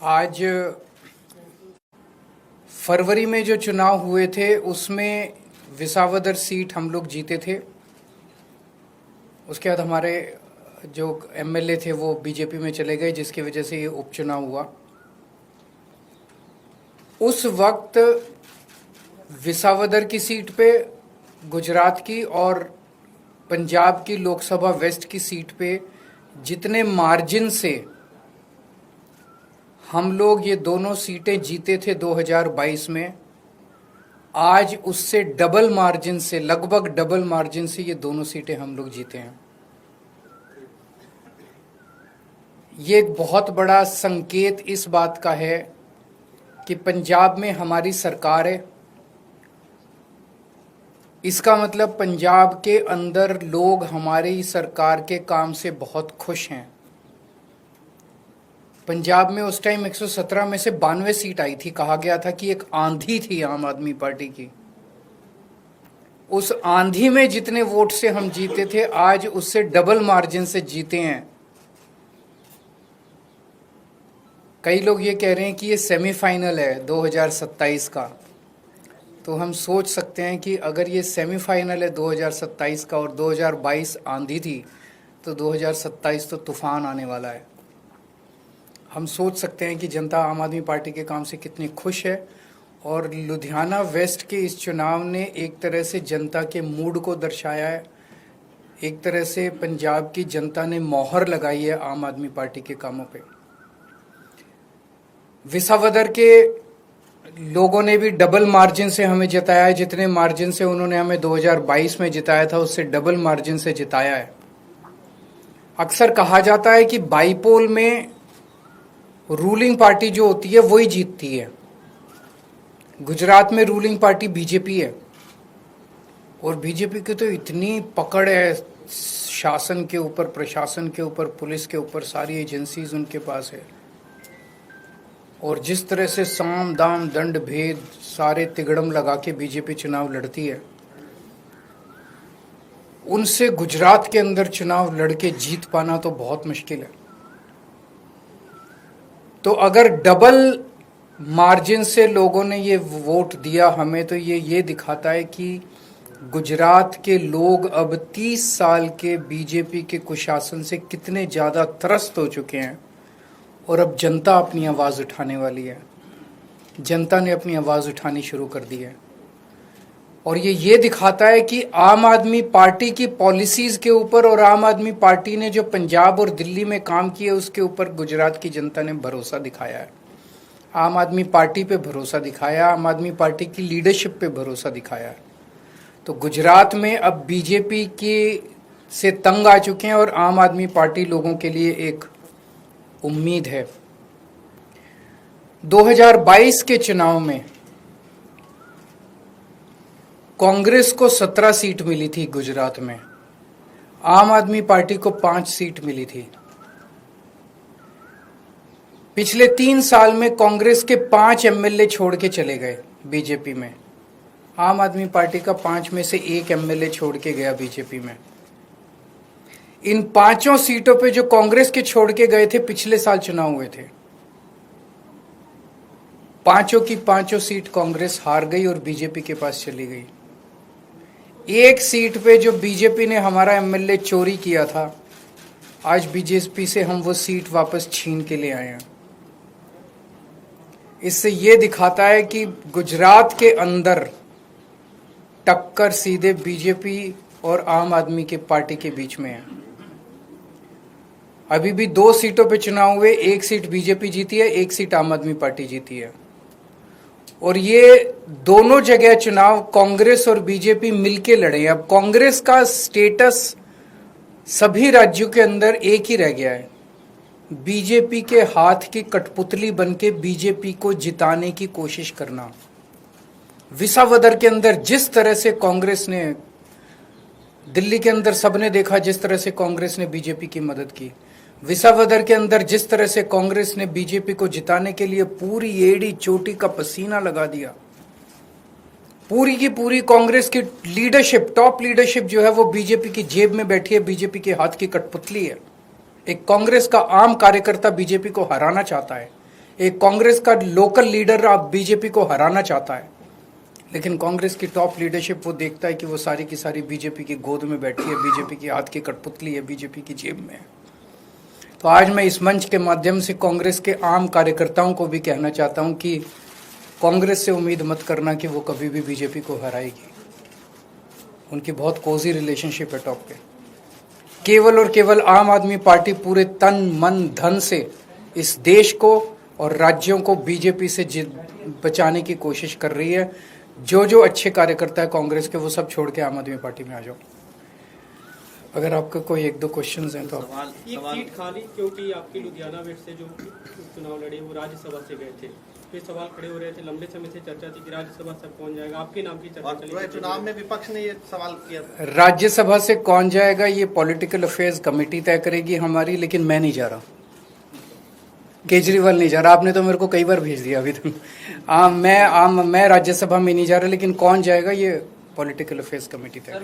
आज फरवरी में जो चुनाव हुए थे उसमें विसावदर सीट हम लोग जीते थे। उसके बाद हमारे जो एमएलए थे वो बीजेपी में चले गए, जिसकी वजह से ये उपचुनाव हुआ। उस वक्त विसावदर की सीट पे, गुजरात की और पंजाब की लोकसभा वेस्ट की सीट पे जितने मार्जिन से हम लोग ये दोनों सीटें जीते थे 2022 में, आज उससे डबल मार्जिन से, लगभग डबल मार्जिन से ये दोनों सीटें हम लोग जीते हैं। ये एक बहुत बड़ा संकेत इस बात का है कि पंजाब में हमारी सरकार है। इसका मतलब पंजाब के अंदर लोग हमारी सरकार के काम से बहुत खुश हैं। पंजाब में उस टाइम 117 में से 92 सीट आई थी। कहा गया था कि एक आंधी थी आम आदमी पार्टी की। उस आंधी में जितने वोट से हम जीते थे, आज उससे डबल मार्जिन से जीते हैं। कई लोग ये कह रहे हैं कि ये सेमीफाइनल है 2027 का। तो हम सोच सकते हैं कि अगर ये सेमीफाइनल है 2027 का और 2022 आंधी थी, तो 2027 तो तूफान आने वाला है। हम सोच सकते हैं कि जनता आम आदमी पार्टी के काम से कितनी खुश है। और लुधियाना वेस्ट के इस चुनाव ने एक तरह से जनता के मूड को दर्शाया है। एक तरह से पंजाब की जनता ने मोहर लगाई है आम आदमी पार्टी के कामों पे। विसावदर के लोगों ने भी डबल मार्जिन से हमें जिताया है। जितने मार्जिन से उन्होंने हमें 2022 में जिताया था, उससे डबल मार्जिन से जिताया है। अक्सर कहा जाता है कि बाईपोल में रूलिंग पार्टी जो होती है वही जीतती है। गुजरात में रूलिंग पार्टी बीजेपी है और बीजेपी की तो इतनी पकड़ है शासन के ऊपर, प्रशासन के ऊपर, पुलिस के ऊपर, सारी एजेंसीज उनके पास है। और जिस तरह से साम दाम दंड भेद सारे तिगड़म लगा के बीजेपी चुनाव लड़ती है, उनसे गुजरात के अंदर चुनाव लड़के जीत पाना तो बहुत मुश्किल है। तो अगर डबल मार्जिन से लोगों ने ये वोट दिया हमें, तो ये दिखाता है कि गुजरात के लोग अब 30 साल के बीजेपी के कुशासन से कितने ज़्यादा त्रस्त हो चुके हैं। और अब जनता अपनी आवाज़ उठाने वाली है। जनता ने अपनी आवाज़ उठानी शुरू कर दी है। और ये दिखाता है कि आम आदमी पार्टी की पॉलिसीज़ के ऊपर और आम आदमी पार्टी ने जो पंजाब और दिल्ली में काम किए उसके ऊपर गुजरात की जनता ने भरोसा दिखाया है। आम आदमी पार्टी पे भरोसा दिखाया, आम आदमी पार्टी की लीडरशिप पे भरोसा दिखाया है। तो गुजरात में अब बीजेपी के से तंग आ चुके हैं और आम आदमी पार्टी लोगों के लिए एक उम्मीद है। 2022 के चुनाव में कांग्रेस को 17 सीट मिली थी गुजरात में, आम आदमी पार्टी को 5 सीट मिली थी। पिछले 3 साल में कांग्रेस के 5 एमएलए छोड़ के चले गए बीजेपी में। आम आदमी पार्टी का 5 में से 1 एमएलए छोड़ के गया बीजेपी में। इन 5 सीटों पे जो कांग्रेस के छोड़ के गए थे, पिछले साल चुनाव हुए थे, 5 की 5 सीट कांग्रेस हार गई और बीजेपी के पास चली गई। एक सीट पे जो बीजेपी ने हमारा एमएलए चोरी किया था, आज बीजेपी से हम वो सीट वापस छीन के ले आए हैं। इससे ये दिखाता है कि गुजरात के अंदर टक्कर सीधे बीजेपी और आम आदमी के पार्टी के बीच में है। अभी भी 2 सीटों पे चुनाव हुए, 1 सीट बीजेपी जीती है, 1 सीट आम आदमी पार्टी जीती है। और ये दोनों जगह चुनाव कांग्रेस और बीजेपी मिलके लड़े हैं। अब कांग्रेस का स्टेटस सभी राज्यों के अंदर एक ही रह गया है, बीजेपी के हाथ की कठपुतली बनके बीजेपी को जिताने की कोशिश करना। विसावदर के अंदर जिस तरह से कांग्रेस ने, दिल्ली के अंदर सबने देखा जिस तरह से कांग्रेस ने बीजेपी की मदद की। विसावदर के अंदर जिस तरह से कांग्रेस ने बीजेपी को जिताने के लिए पूरी एड़ी चोटी का पसीना लगा दिया। पूरी की पूरी कांग्रेस की लीडरशिप, टॉप लीडरशिप जो है वो बीजेपी की जेब में बैठी है, बीजेपी के हाथ की कठपुतली है। एक कांग्रेस का आम कार्यकर्ता बीजेपी को हराना चाहता है, एक कांग्रेस का लोकल लीडर आप बीजेपी को हराना चाहता है, लेकिन कांग्रेस की टॉप लीडरशिप वो देखता है कि वो सारी की सारी बीजेपी की गोद में बैठी है, बीजेपी की हाथ की कठपुतली है, बीजेपी की जेब में है। तो आज मैं इस मंच के माध्यम से कांग्रेस के आम कार्यकर्ताओं को भी कहना चाहता हूं कि कांग्रेस से उम्मीद मत करना कि वो कभी भी बीजेपी को हराएगी। उनकी बहुत कोजी रिलेशनशिप है टॉप पे। केवल और केवल आम आदमी पार्टी पूरे तन मन धन से इस देश को और राज्यों को बीजेपी से बचाने की कोशिश कर रही है। जो अच्छे कार्यकर्ता है कांग्रेस के वो सब छोड़ के आम आदमी पार्टी में आ जाओ। अगर आपका कोई एक दो क्वेश्चंस हैं तो सवाल सीट खाली क्योंकि आपकी लुधियाना वेस्ट से जो चुनाव लड़े वो राज्यसभा से गए थे, फिर सवाल खड़े हो रहे थे, लंबे समय से चर्चा थी कि राज्यसभा से कौन जाएगा, आपके नाम की चर्चा चली। चुनाव में विपक्ष ने ये सवाल किया, राज्यसभा से कौन जाएगा ये पॉलिटिकल अफेयर्स कमेटी तय करेगी हमारी, लेकिन मैं नहीं जा रहा, केजरीवाल नहीं जा रहा। आपने तो मेरे को कई बार भेज दिया अभी तक। मैं राज्यसभा में नहीं जा रहा, लेकिन कौन जाएगा ये पॉलिटिकल अफेयर्स कमेटी तय